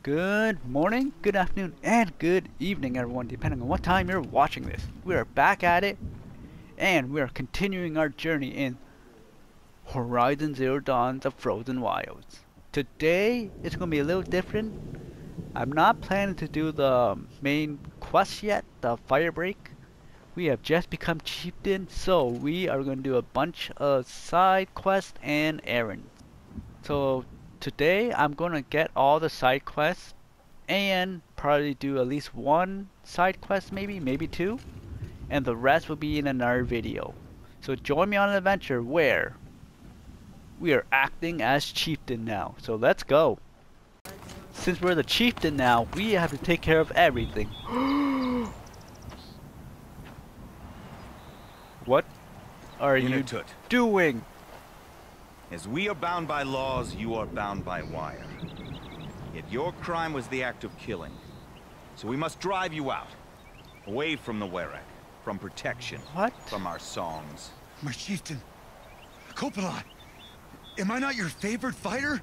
Good morning, good afternoon, and good evening, everyone, depending on what time you're watching this. We are back at it, and we are continuing our journey in Horizon Zero Dawn: The Frozen Wilds. Today, it's going to be a little different. I'm not planning to do the main quest yet, the fire break. We have just become chieftain, so we are going to do a bunch of side quests and errands. So today I'm going to get all the side quests and probably do at least one side quest, maybe two, and the rest will be in another video. So join me on an adventure where we are acting as chieftain now. So let's go. Since we're the chieftain now, we have to take care of everything. What are you doing? As we are bound by laws, you are bound by wire. Yet your crime was the act of killing. So we must drive you out. Away from the Werek. From protection. What? From our songs. My chieftain. Copeland. Am I not your favorite fighter?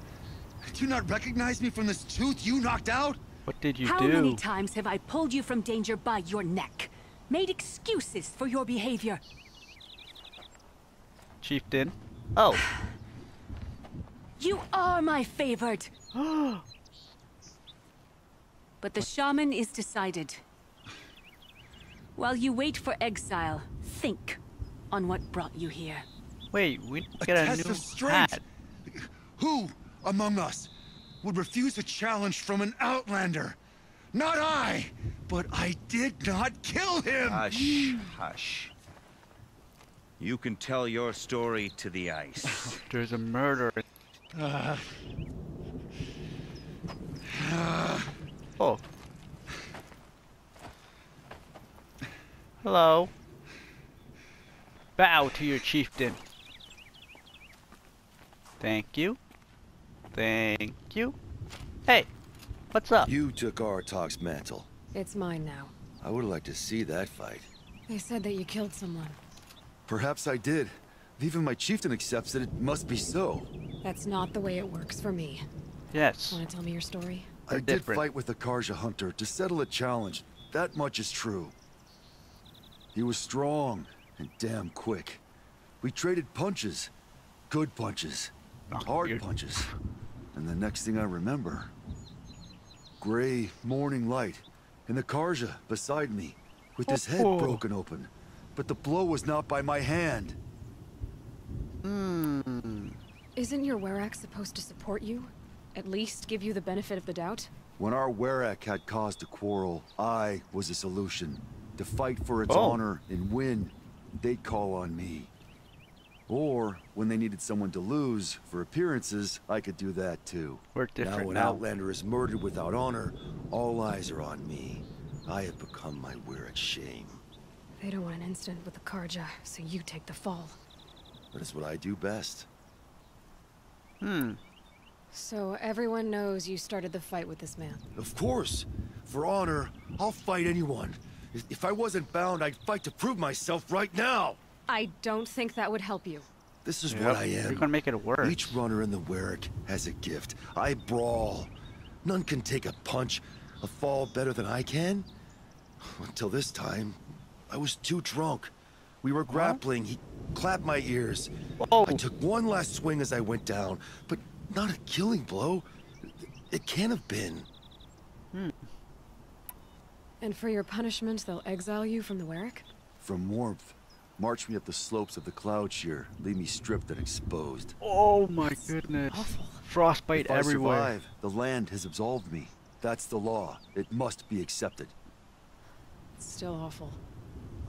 Do you not recognize me from this tooth you knocked out? What did you How do? many times have I pulled you from danger by your neck? Made excuses for your behavior? Chieftain. Oh. You are my favorite. But the shaman is decided. While you wait for exile, think on what brought you here. Wait, we A get a test new of strength. hat. Who among us would refuse a challenge from an outlander? Not I, but I did not kill him. Hush, hush. You can tell your story to the ice. There's a murder. Oh. Hello. Bow to your chieftain. Thank you. Thank you. Hey, what's up? You took Artok's mantle. It's mine now. I would like to see that fight. They said that you killed someone. Perhaps I did. If even my chieftain accepts it, it must be so. That's not the way it works for me. Yes. Want to tell me your story? I did different. fight with the Karja hunter to settle a challenge. That much is true. He was strong and damn quick. We traded punches. Good punches. Hard punches. And the next thing I remember... gray morning light. And the Karja beside me. With his head broken open. But the blow was not by my hand. Isn't your Werek supposed to support you? At least give you the benefit of the doubt? When our Werek had cause to quarrel, I was a solution. To fight for its honor and win, they'd call on me. Or, when they needed someone to lose for appearances, I could do that too. We're different now. When Outlander is murdered without honor, all eyes are on me. I have become my Werek's shame. They don't want an incident with the Karja, so you take the fall. That is what I do best. So everyone knows you started the fight with this man. Of course. For honor, I'll fight anyone. If I wasn't bound, I'd fight to prove myself right now. I don't think that would help you. This is what I am. You're gonna make it worse. Each runner in the Werek has a gift. I brawl. None can take a punch, a fall better than I can. Until this time, I was too drunk. We were grappling. He clapped my ears. Oh. I took one last swing as I went down, but not a killing blow. It can't have been. And for your punishment, they'll exile you from the Werek? From warmth, march me up the slopes of the cloud shear, leave me stripped and exposed. Oh my goodness. Awful. Frostbite If I everywhere. survive, the land has absolved me. That's the law. It must be accepted. It's still awful.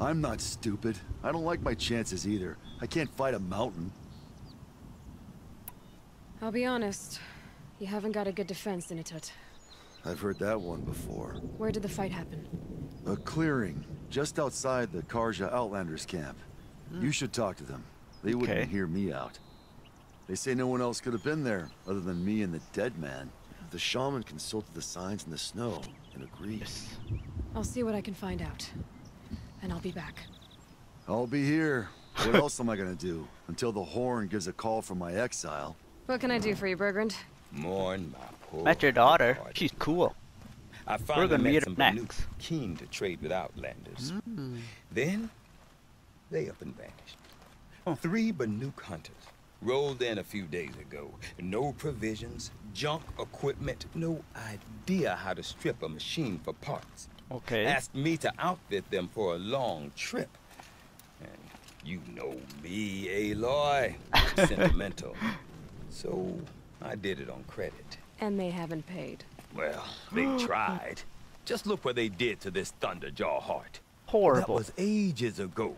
I'm not stupid. I don't like my chances either. I can't fight a mountain. I'll be honest. You haven't got a good defense, Initut. I've heard that one before. Where did the fight happen? A clearing, just outside the Karja Outlanders camp. You should talk to them. They wouldn't hear me out. They say no one else could have been there, other than me and the dead man. The shaman consulted the signs in the snow and agreed. I'll see what I can find out. And I'll be back. I'll be here. What else am I gonna do? Until the horn gives a call from my exile. What can I do for you, Bergrand? Mourn my poor Met your daughter. heart. She's cool. I We're finally gonna met meet her some next. Banuk keen to trade with Outlanders. Then, they up and vanished. Oh. 3 Banuk hunters rolled in a few days ago. No provisions, junk equipment, no idea how to strip a machine for parts. Okay. Asked me to outfit them for a long trip. And you know me, Aloy. Sentimental. So, I did it on credit. And they haven't paid. Well, they tried. Just look what they did to this Thunderjaw heart. That Horrible. was ages ago.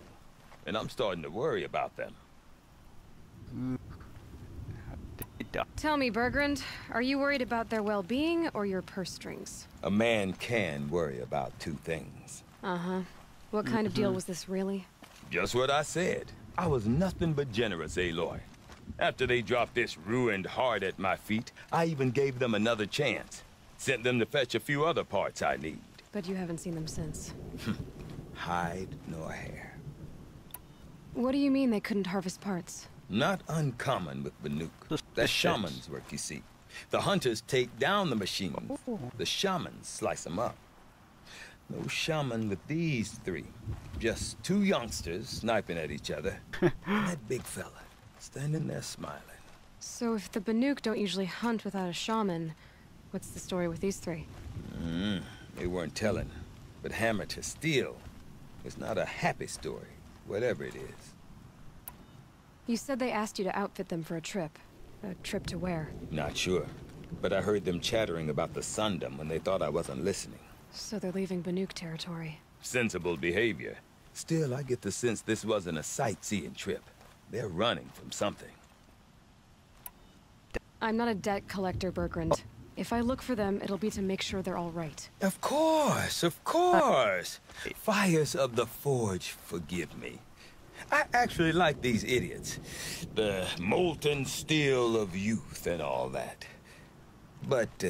And I'm starting to worry about them. Tell me, Bergrand, are you worried about their well-being or your purse strings? A man can worry about 2 things. Uh-huh. What kind of deal was this, really? Just what I said. I was nothing but generous, Aloy. After they dropped this ruined heart at my feet, I even gave them another chance. Sent them to fetch a few other parts I need. But you haven't seen them since. Hide nor hair. What do you mean they couldn't harvest parts? Not uncommon with Banuk. That's shaman's work, you see. The hunters take down the machines. The shamans slice them up. No shaman with these 3. Just 2 youngsters sniping at each other. And that big fella standing there smiling. So if the Banuk don't usually hunt without a shaman, what's the story with these 3? They weren't telling. But hammer to steel is not a happy story, whatever it is. You said they asked you to outfit them for a trip. A trip to where? Not sure. But I heard them chattering about the Sundom when they thought I wasn't listening. So they're leaving Banuk territory. Sensible behavior. Still, I get the sense this wasn't a sightseeing trip. They're running from something. I'm not a debt collector, Bergrand. If I look for them, it'll be to make sure they're all right. Of course, of course. Fires of the Forge, forgive me. I actually like these idiots. The molten steel of youth and all that. But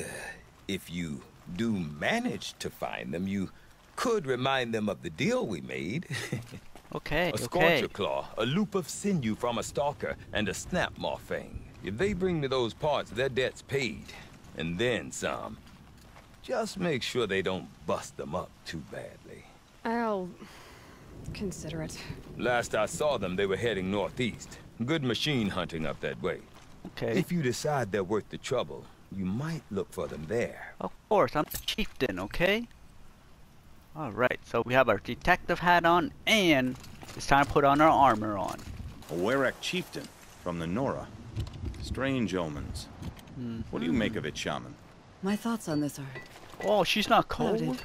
if you do manage to find them, you could remind them of the deal we made. Okay, A scorcher claw, a loop of sinew from a stalker, and a snap maw fang. If they bring me those parts, their debt's paid. And then some. Just make sure they don't bust them up too badly. I'll consider it. Last I saw them, they were heading northeast. Good machine hunting up that way. Okay. If you decide they're worth the trouble, you might look for them there. Of course, I'm the chieftain, okay? Alright, so we have our detective hat on, and it's time to put on our armor on. A Werak chieftain from the Nora. Strange omens. What do you make of it, shaman? My thoughts on this are Oh, she's not cold. Clouded.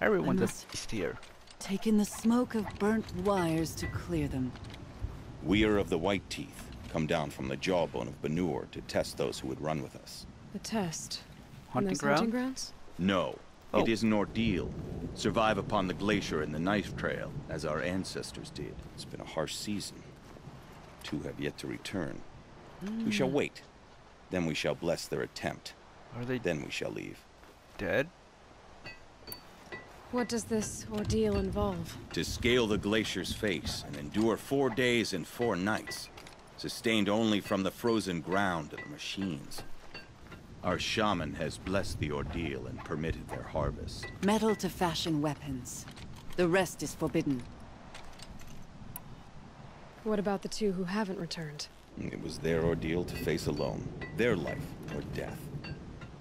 Everyone's a must- beast here. take in the smoke of burnt wires to clear them. We are of the White Teeth, come down from the jawbone of Banur to test those who would run with us. The test. Hunting And those ground? hunting grounds? No, Oh. it is an ordeal. Survive upon the glacier and the knife trail, as our ancestors did. It's been a harsh season. 2 have yet to return. We shall wait. Then we shall bless their attempt. Are they Then we shall leave. dead? What does this ordeal involve? To scale the glacier's face and endure 4 days and 4 nights, sustained only from the frozen ground of the machines. Our shaman has blessed the ordeal and permitted their harvest. Metal to fashion weapons. The rest is forbidden. What about the 2 who haven't returned? It was their ordeal to face alone, their life or death.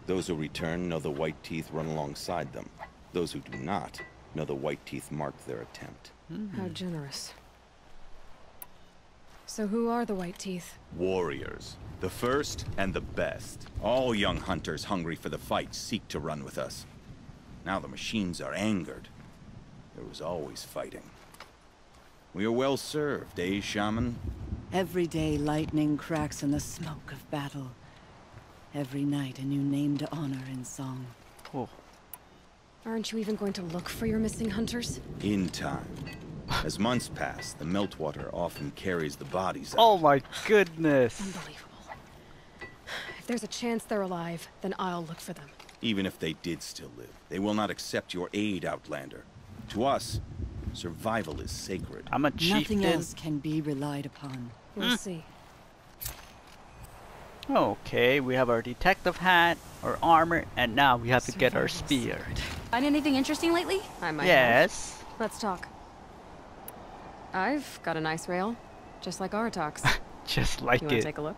Those who return know the White Teeth run alongside them. Those who do not know the White Teeth marked their attempt. How generous. So who are the White Teeth? Warriors, the first and the best. All young hunters hungry for the fight seek to run with us. Now the machines are angered. There was always fighting. We are well served, eh, shaman? Every day lightning cracks in the smoke of battle. Every night a new name to honor in song. Oh, Aren't you even going to look for your missing hunters? In time. As months pass, the meltwater often carries the bodies out. oh my goodness. Unbelievable. If there's a chance they're alive, then I'll look for them. Even if they did still live, they will not accept your aid, Outlander. To us, survival is sacred. I'm a chieftain. Nothing else can be relied upon. We'll see. Okay, we have our detective hat, our armor, and now we have to get our Survival spear. secret. Find anything interesting lately? I might have. Yes. Let's talk. I've got a nice rail, just like Aratak's. Just like You want it. to take a look?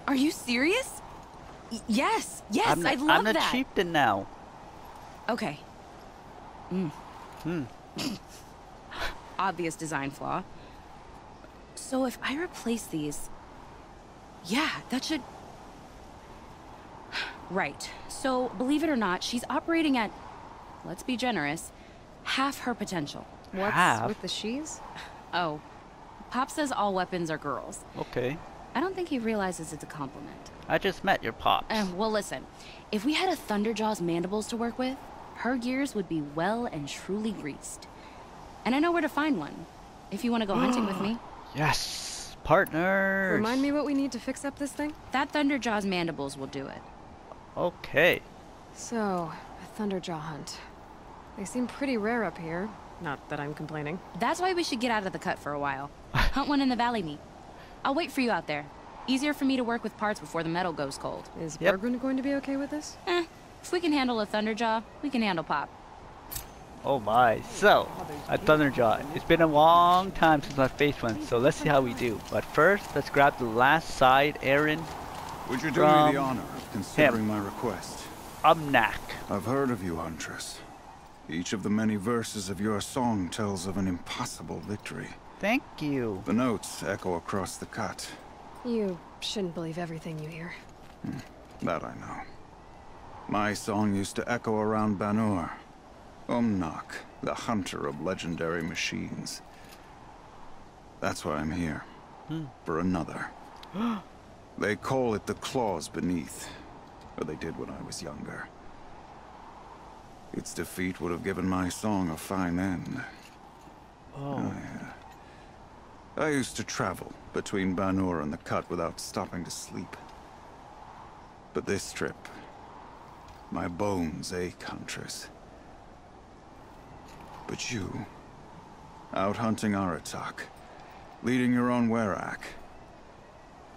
Are you serious? Yes, yes, I'm I the, love I'm the that. chieftain now. Okay. Obvious design flaw. So if I replace these... Yeah, that should... Right. So, believe it or not, she's operating at, let's be generous, half her potential. What's Half? with the she's? Oh, Pop says all weapons are girls. Okay. I don't think he realizes it's a compliment. I just met your pops. Well, listen. If we had a Thunderjaw's mandibles to work with, her gears would be well and truly greased. And I know where to find one, if you want to go hunting with me. Yes, partners. Remind me what we need to fix up this thing? That Thunderjaw's mandibles will do it. Okay. So, a Thunderjaw hunt. They seem pretty rare up here. Not that I'm complaining. That's why we should get out of the cut for a while. Hunt one in the valley meet. I'll wait for you out there. Easier for me to work with parts before the metal goes cold. Is Yep. Bergman going to be okay with this? If we can handle a Thunderjaw, we can handle Pop. Oh my. So, a Thunderjaw. It's been a long time since I faced one, so let's see how we do. But first, let's grab the last side errand. Would you do From me the honor of considering my request? Umnak. I've heard of you, Huntress. Each of the many verses of your song tells of an impossible victory. Thank you. The notes echo across the cut. You shouldn't believe everything you hear. That I know. My song used to echo around Banur. Umnak, the hunter of legendary machines. That's why I'm here. For another. They call it the claws beneath. Or they did when I was younger. Its defeat would have given my song a fine end. Oh. I used to travel between Banur and the cut without stopping to sleep. But this trip, my bones ache, Huntress. But you, out hunting Aratak, leading your own Werak.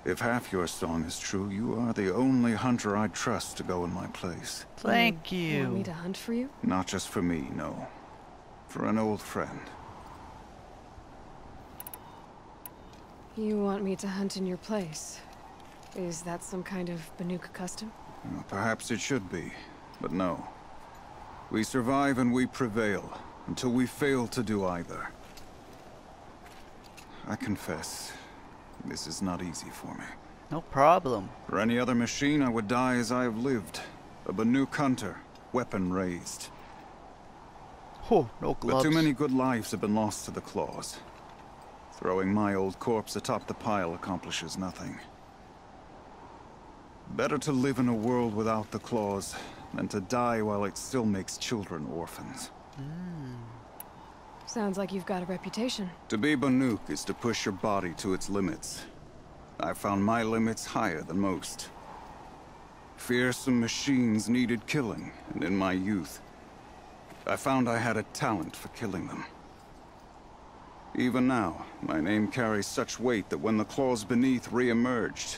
If half your song is true, you are the only hunter I'd trust to go in my place. Thank You want me you. to hunt for you? Not just for me, no. For an old friend. You want me to hunt in your place? Is that some kind of Banuk custom? Well, perhaps it should be, but no. We survive and we prevail, until we fail to do either. I confess, this is not easy for me. No problem. For any other machine, I would die as I have lived. A Banuk hunter, weapon raised. Oh, no But gloves. too many good lives have been lost to the claws. Throwing my old corpse atop the pile accomplishes nothing. Better to live in a world without the claws than to die while it still makes children orphans. Sounds like you've got a reputation. To be Banuk is to push your body to its limits. I found my limits higher than most. Fearsome machines needed killing, and in my youth, I found I had a talent for killing them. Even now, my name carries such weight that when the claws beneath re-emerged,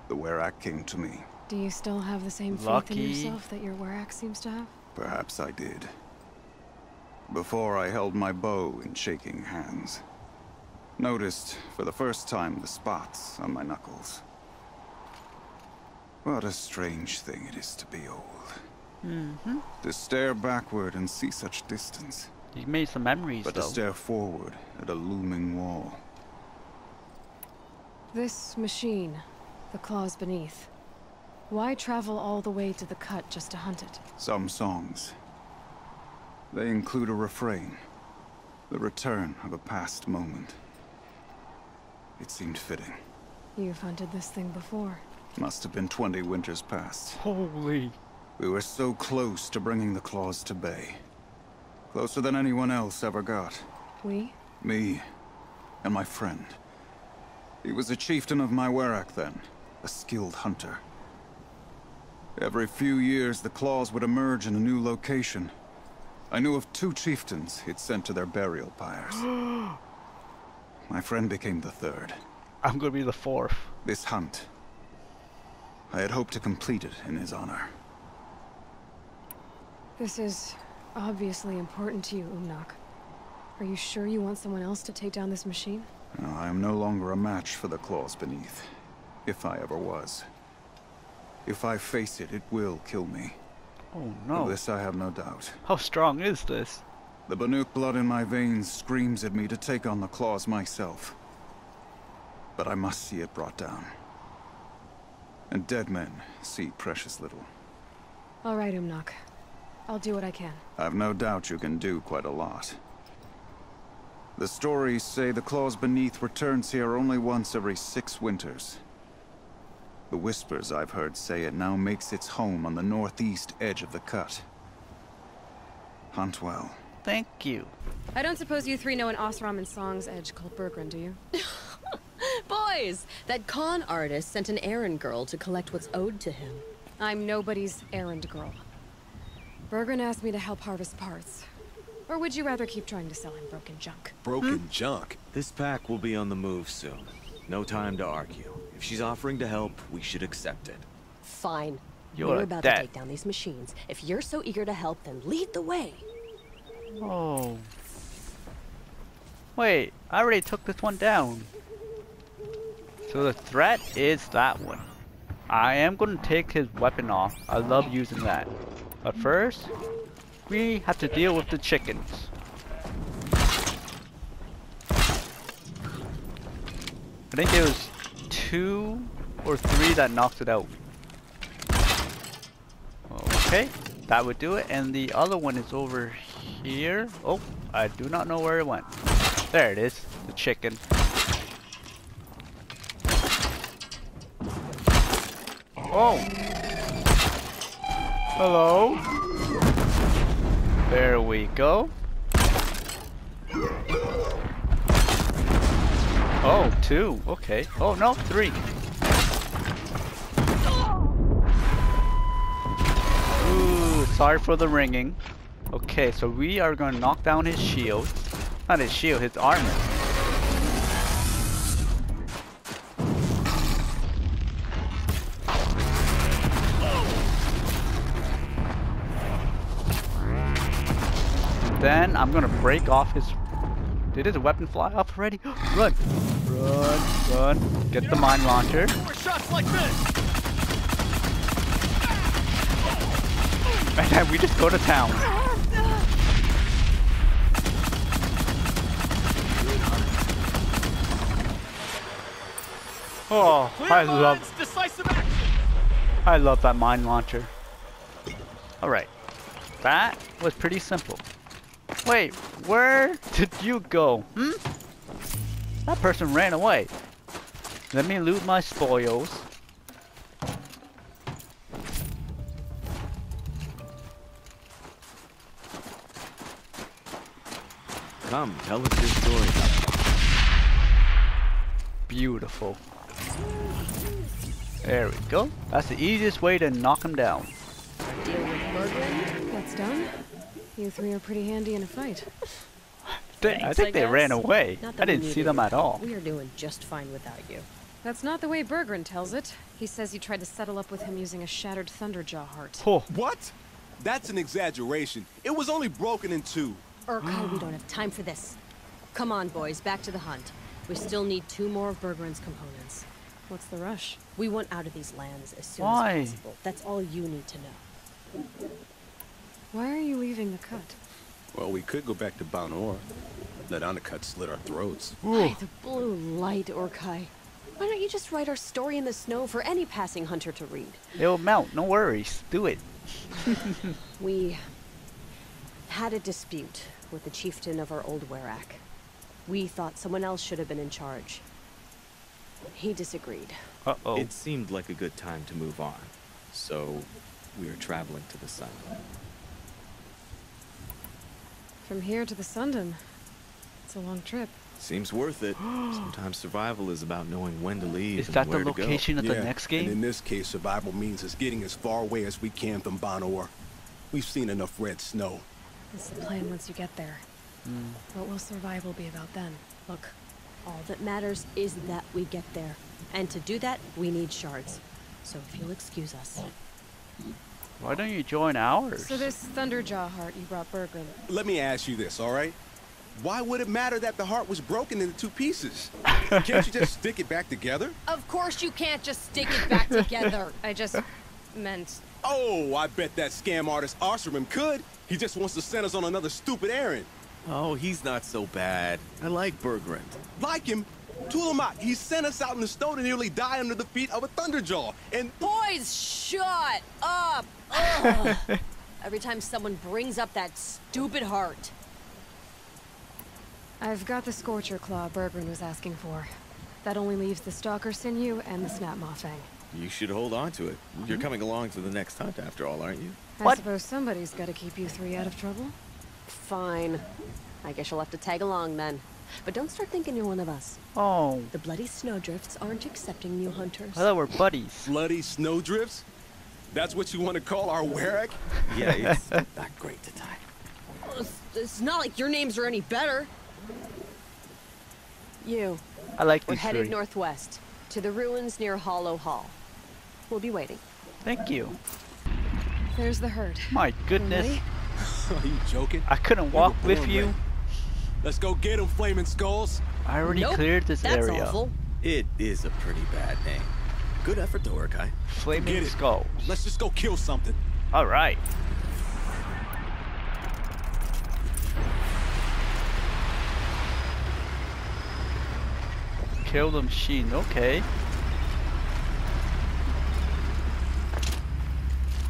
the Werak came to me. Do you still have the same faith Lucky. in yourself that your Werak seems to have? Perhaps I did. Before I held my bow in shaking hands. Noticed, for the first time, the spots on my knuckles. What a strange thing it is to be old. To stare backward and see such distance. You made some memories, But though. to stare forward at a looming wall. This machine, the claws beneath. Why travel all the way to the cut just to hunt it? Some songs. They include a refrain. The return of a past moment. It seemed fitting. You've hunted this thing before. Must have been 20 winters past. Holy. We were so close to bringing the claws to bay. Closer than anyone else ever got. We? Me and my friend. He was a chieftain of my Werak then, a skilled hunter. Every few years, the claws would emerge in a new location. I knew of 2 chieftains he'd sent to their burial pyres. My friend became the 3rd. I'm gonna be the fourth. This hunt. I had hoped to complete it in his honor. This is obviously important to you, Umnak. Are you sure you want someone else to take down this machine? No, I am no longer a match for the claws beneath. If I ever was. If I face it, it will kill me. Oh no. Of this I have no doubt. How strong is this? The Banuk blood in my veins screams at me to take on the claws myself. But I must see it brought down. And dead men see precious little. All right, Umnak. I'll do what I can. I've no doubt you can do quite a lot. The stories say the claws beneath returns here only once every 6 winters. The whispers I've heard say it now makes its home on the northeast edge of the cut. Hunt well. Thank you. I don't suppose you three know an Osram and Song's edge called Bergren, do you? Boys, that con artist sent an errand girl to collect what's owed to him. I'm nobody's errand girl. Bergren asked me to help harvest parts. Or would you rather keep trying to sell him broken junk? Broken junk? This pack will be on the move soon. No time to argue. If she's offering to help, we should accept it. Fine. You're We're about dead. to take down these machines. If you're so eager to help, then lead the way. Oh. Wait, I already took this one down. So the threat is that one. I am going to take his weapon off. I love using that. But first, we have to deal with the chickens. I think it was 2 or 3 that knocked it out. Okay, that would do it. And the other one is over here. Oh, I do not know where it went. There it is, the chicken. Oh! Hello? There we go. Oh, 2. Okay. Oh no, 3. Ooh, sorry for the ringing. Okay, so we are going to knock down his shield. Not his shield, his armor. Then I'm gonna break off his... Did his weapon fly off already? Run! Run! Run! Get the mine launcher. Shots like this. And then we just go to town. Oh, I love that mine launcher. Alright. That was pretty simple. Wait, where did you go? That person ran away. Let me loot my spoils. Come, tell us your story. Beautiful. There we go. That's the easiest way to knock him down. Deal with Bergren? That's done. You three are pretty handy in a fight. I think they ran away. I didn't see them at all. We are doing just fine without you. That's not the way Bergren tells it. He says you tried to settle up with him using a shattered Thunderjaw heart. Oh. What? That's an exaggeration. It was only broken in 2. Urkai, we don't have time for this. Come on, boys, back to the hunt. We still need 2 more of Bergren's components. What's the rush? We want out of these lands as soon Why? as possible. That's all you need to know. Why are you leaving the cut? Well, we could go back to Banor. Let Undercut slit our throats. By the blue light, Urkai. Why don't you just write our story in the snow for any passing hunter to read? It'll melt, no worries. Do it. We had a dispute with the chieftain of our old Werak. We thought someone else should have been in charge. He disagreed. Uh-oh. It seemed like a good time to move on, so we are traveling to the sun. From here to the Sundom. It's a long trip. Seems worth it. Sometimes survival is about knowing when to leave Is and that the where to go. location of the next game? And in this case, survival means us getting as far away as we can from Banor. We've seen enough red snow. That's the plan once you get there. What will survival be about then? Look, All that matters is that we get there. And to do that, we need shards. So if you'll excuse us. Why don't you join ours? So this Thunderjaw heart you brought Bergren. Let me ask you this, all right? Why would it matter that the heart was broken into 2 pieces? Can't you just stick it back together? Of course you can't just stick it back together. I just meant... Oh, I bet that scam artist Arsarim could. He just wants to send us on another stupid errand. Oh, he's not so bad. I like Bergrand. Like him? Tulamat, he sent us out in the snow to nearly die under the feet of a Thunderjaw. And... Boys, shut up! Ugh. Every time someone brings up that stupid heart. I've got the Scorcher Claw Bergren was asking for. That only leaves the Stalker Sinew and the Snapmaw Fang. You should hold on to it. You're coming along to the next hunt after all, aren't you? I suppose somebody's got to keep you 3 out of trouble. Fine. I guess you'll have to tag along then. But don't start thinking you're one of us. Oh. The Bloody Snowdrifts aren't accepting new hunters. I thought we're buddies. Bloody Snowdrifts? That's what you want to call our Werak? Yeah, it's not great to tie. Well, it's not like your names are any better. You. I like We're these headed 3. northwest, to the ruins near Hollow Hall. We'll be waiting. Thank you. There's the herd. My goodness. Ready? Are you joking? I couldn't walk with you. Let's go get them, Flaming Skulls. I already cleared this That's area. Awful. It is a pretty bad name. Good effort, Dorikai. Flaming Skulls. Let's just go kill something. Alright. Kill the machine, okay.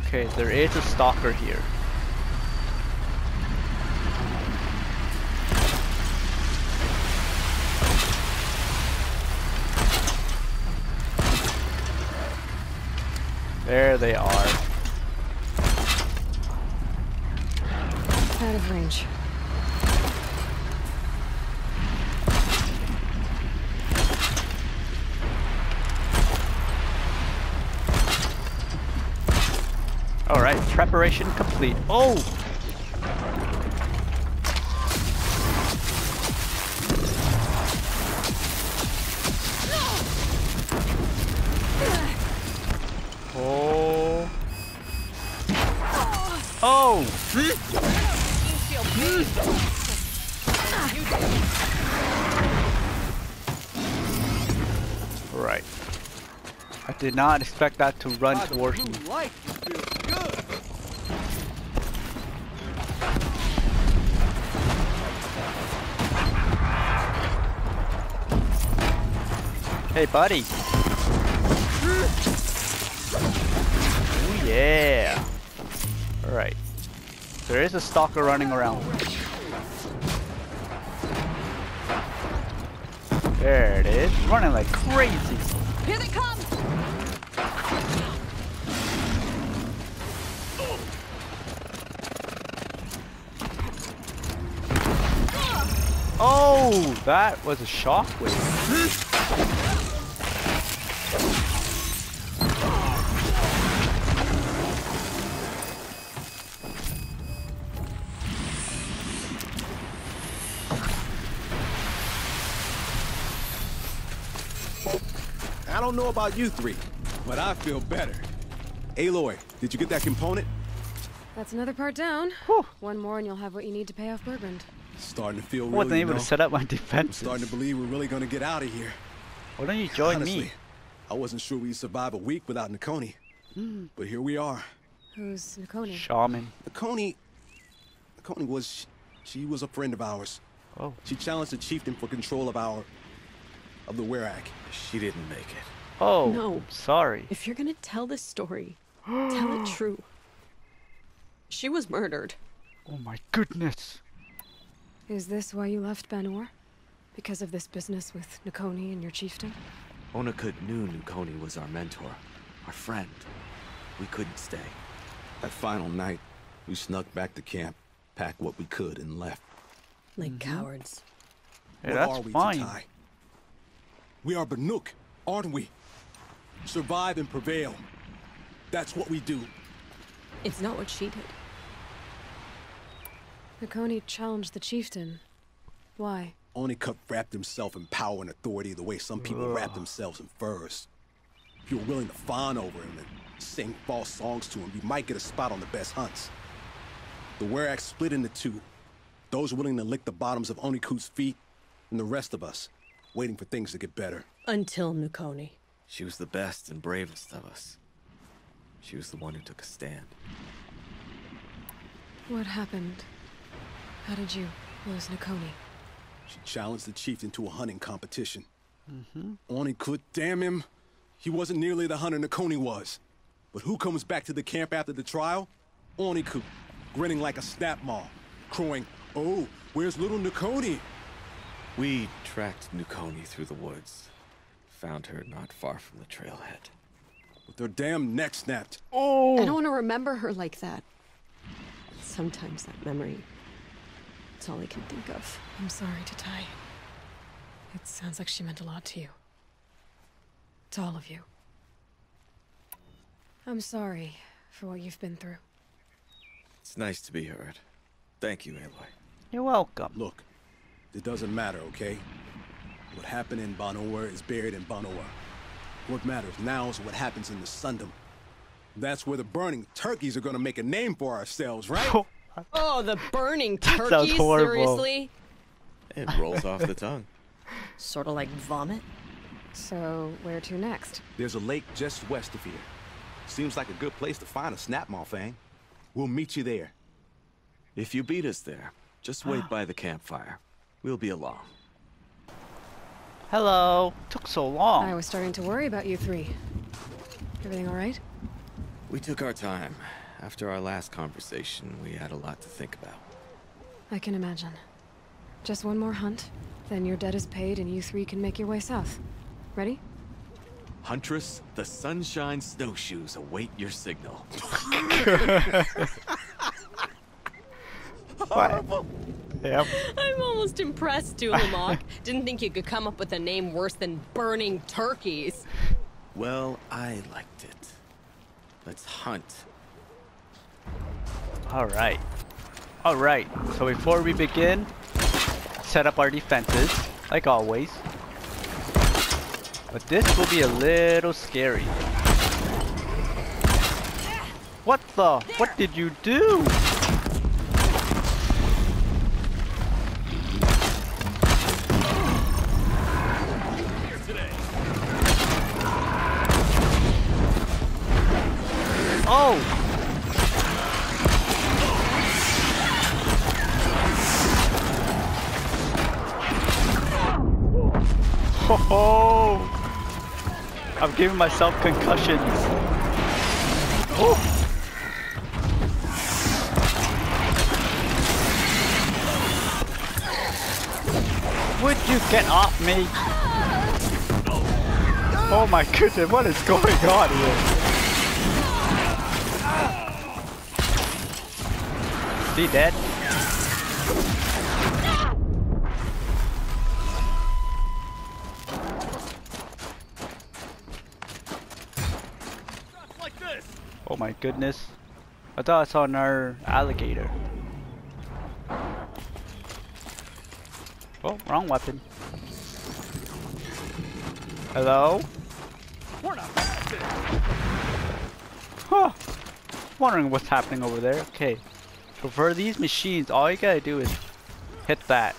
Okay, there is a stalker here. There they are. Out of range. Alright, preparation complete. Oh! Oh! Oh! Right. I did not expect that to run towards me. Hey, buddy. Oh, yeah. Alright. There is a stalker running around. There it is. Running like crazy. Here they come! Oh, that was a shockwave. I don't know about you 3, but I feel better. Aloy, did you get that component? That's another part down. Whew. One more and you'll have what you need to pay off Bergrand. Starting to feel I really, wasn't able to set up my I'm defenses. starting to believe we're really gonna get out of here. Why don't you join Honestly, me? I wasn't sure we'd survive a week without Nakoni. But here we are. Who's Nakoni? Shaman. Nakoni was... she was a friend of ours. Oh. She challenged the chieftain for control of the Werak. She didn't make it. Oh, No. sorry. If you're gonna tell this story, tell it true. She was murdered. Oh my goodness. Is this why you left Banor? Because of this business with Nakoni and your chieftain? Onakut knew Nukoni was our mentor, our friend. We couldn't stay. That final night, we snuck back to camp, packed what we could, and left. Like cowards. Hey, What that's are we, fine. Tatai? We are Banuk, aren't we? Survive and prevail. That's what we do. It's not what she did. Nakoni challenged the chieftain. Why? Onikut wrapped himself in power and authority the way some people wrap themselves in furs. If you were willing to fawn over him and sing false songs to him, you might get a spot on the best hunts. The Werak split into two. Those willing to lick the bottoms of Onikut's feet, and the rest of us, waiting for things to get better. Until Nukoni. She was the best and bravest of us. She was the one who took a stand. What happened? How did you lose Nukoni? She challenged the chieftain to a hunting competition. Onikut, damn him. He wasn't nearly the hunter Nukoni was. But who comes back to the camp after the trial? Onikut, grinning like a snap maw, crowing, "Oh, where's little Nukoni?" We tracked Nukoni through the woods. Found her not far from the trailhead. With her damn neck snapped. I don't want to remember her like that. Sometimes that memory, it's all I can think of. I'm sorry, Tatai. It sounds like she meant a lot to you. To all of you. I'm sorry for what you've been through. It's nice to be heard. Thank you, Aloy. You're welcome. Look, it doesn't matter, okay? What happened in Banowar is buried in Banowar. What matters now is what happens in the Sundom. That's where the burning turkeys are gonna make a name for ourselves, right? Oh, the burning Sounds turkeys? horrible. Seriously? It rolls off the tongue. Sort of like vomit? So, where to next? There's a lake just west of here. Seems like a good place to find a snapmaw fang. We'll meet you there. If you beat us there, just wait by the campfire. We'll be along. Hello. Took so long. I was starting to worry about you three. Everything all right? We took our time. After our last conversation, we had a lot to think about. I can imagine. Just one more hunt, then your debt is paid and you three can make your way south. Ready? Huntress, the Sunshine Snowshoes await your signal. Horrible. Yep. I'm almost impressed, Dulamok. Didn't think you could come up with a name worse than burning turkeys. Well, I liked it. Let's hunt. Alright. Alright. So before we begin, set up our defenses, like always. But this will be a little scary. What the? What did you do? Oh! Ho ho! I'm giving myself concussions. Oh! Would you get off me? Oh my goodness, what is going on here? Is he dead? Oh my goodness. I thought I saw another alligator. Oh, wrong weapon. Hello? We're not Huh. Wondering what's happening over there. Okay. So for these machines, all you gotta do is hit that.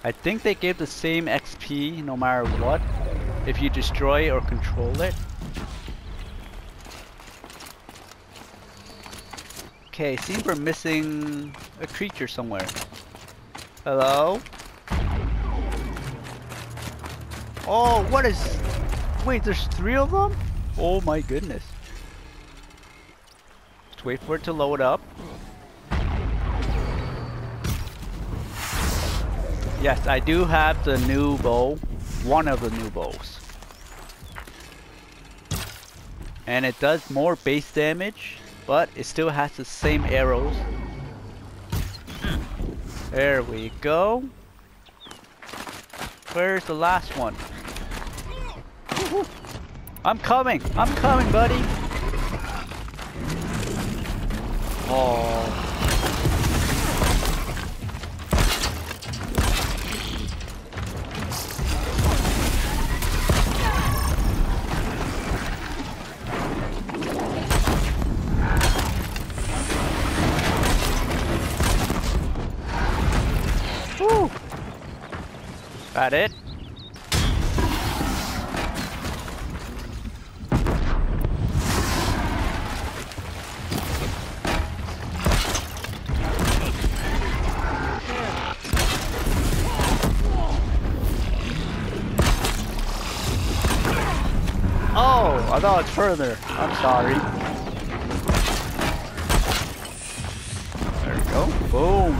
I think they give the same XP no matter what, if you destroy or control it. Okay, seems we're missing a creature somewhere. Hello? Oh, what is... Wait, there's 3 of them? Oh my goodness. Let's wait for it to load up. Yes, I do have the new bow. One of the new bows. And it does more base damage, but it still has the same arrows. There we go. Where's the last one? I'm coming, buddy. Oh. Got it. Oh, I thought it's further. I'm sorry. There we go. Boom.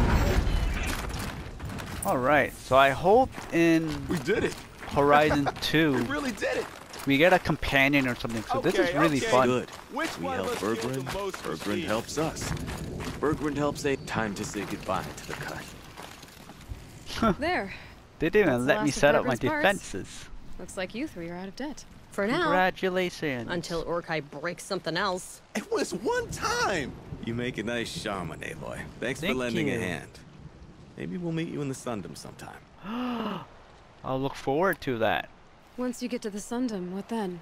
Alright, so I hope in We did it. Horizon 2 We really did it. we get a companion or something, so this is really fun. Good. Which We one of help us feels the Bergrun. most Bergrun received? helps us. Bergrun helps a time to say goodbye to the cut. There. They didn't That's even the let me last of set up my Bergrun's parts. defenses. Looks like you three are out of debt. For now. Congratulations. Until Urkai breaks something else. It was one time. You make a nice shaman, Aloy. Thanks for Thank lending you. a hand. Maybe we'll meet you in the Sundom sometime. I'll look forward to that. Once you get to the Sundom, what then?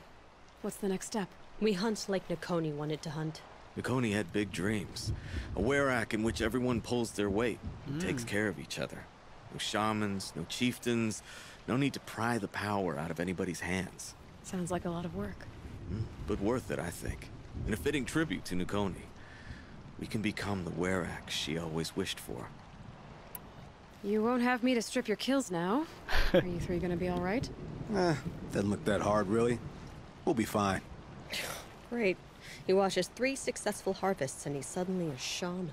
What's the next step? We hunt like Nakoni wanted to hunt. Nakoni had big dreams. A werak in which everyone pulls their weight and takes care of each other. No shamans, no chieftains, no need to pry the power out of anybody's hands. Sounds like a lot of work. But worth it, I think. And a fitting tribute to Nakoni. We can become the werak she always wished for. You won't have me to strip your kills now. Are you three gonna be alright? Doesn't look that hard, really. We'll be fine. Great. He watches 3 successful harvests and he's suddenly a shaman.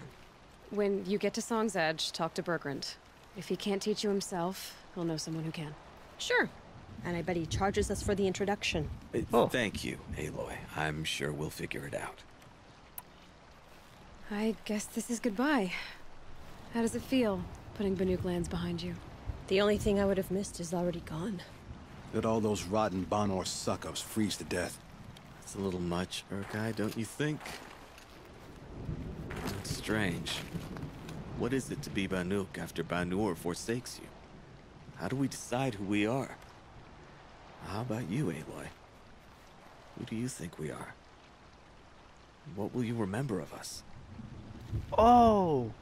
When you get to Song's Edge, talk to Bergrund. If he can't teach you himself, he'll know someone who can. Sure. And I bet he charges us for the introduction. Thank you, Aloy. I'm sure we'll figure it out. I guess this is goodbye. How does it feel, putting Banuk lands behind you? The only thing I would have missed is already gone. Let all those rotten Banor suck-ups freeze to death. It's a little much, Urkai, don't you think? It's strange. What is it to be Banuk after Banur forsakes you? How do we decide who we are? How about you, Aloy? Who do you think we are? What will you remember of us? Oh!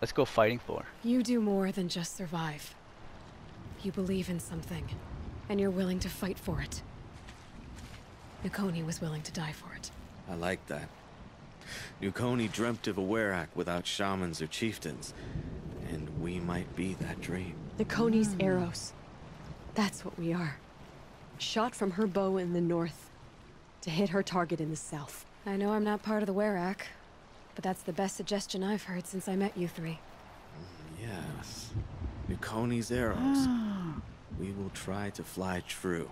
Let's go fighting for. You do more than just survive. You believe in something, and you're willing to fight for it. Nakoni was willing to die for it. I like that. Nakoni dreamt of a werak without shamans or chieftains, and we might be that dream. Nakoni's arrows. That's what we are. Shot from her bow in the north to hit her target in the south. I know I'm not part of the werak, but that's the best suggestion I've heard since I met you three. Yes. Nakoni's arrows. We will try to fly true.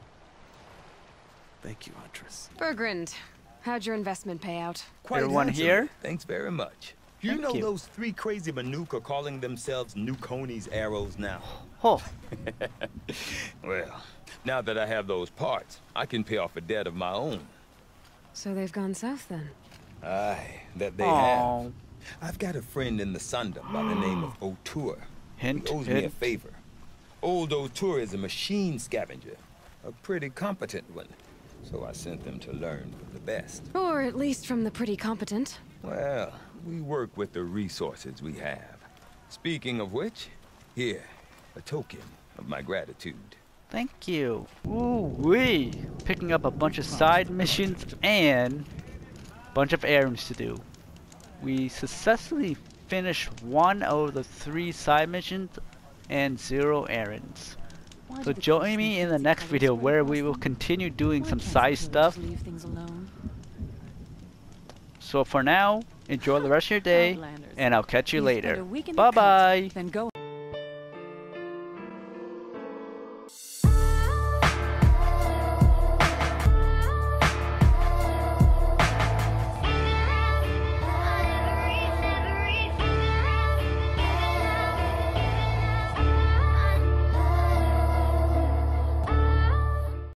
Thank you, Huntress. Bergrund, how'd your investment pay out? Quite Everyone handsome. here? Thanks very much. You Thank know you. those 3 crazy Banuk are calling themselves Nakoni's arrows now. Oh, Well, now that I have those parts, I can pay off a debt of my own. So they've gone south then? Aye, that they Aw. have. I've got a friend in the Sundom by the name of O'Toole. Hint, He owes me a hint. favor. Old O'Toole is a machine scavenger, a pretty competent one. So I sent them to learn from the best. Or at least from the pretty competent. Well, we work with the resources we have. Speaking of which, here, a token of my gratitude. thank you. Ooh-wee. Picking up a bunch of side missions and a bunch of errands to do. We successfully finished 1 out of the 3 side missions and 0 errands. So join me in the next video where we will continue doing some side stuff. So for now, enjoy the rest of your day, and I'll catch you later. Bye bye!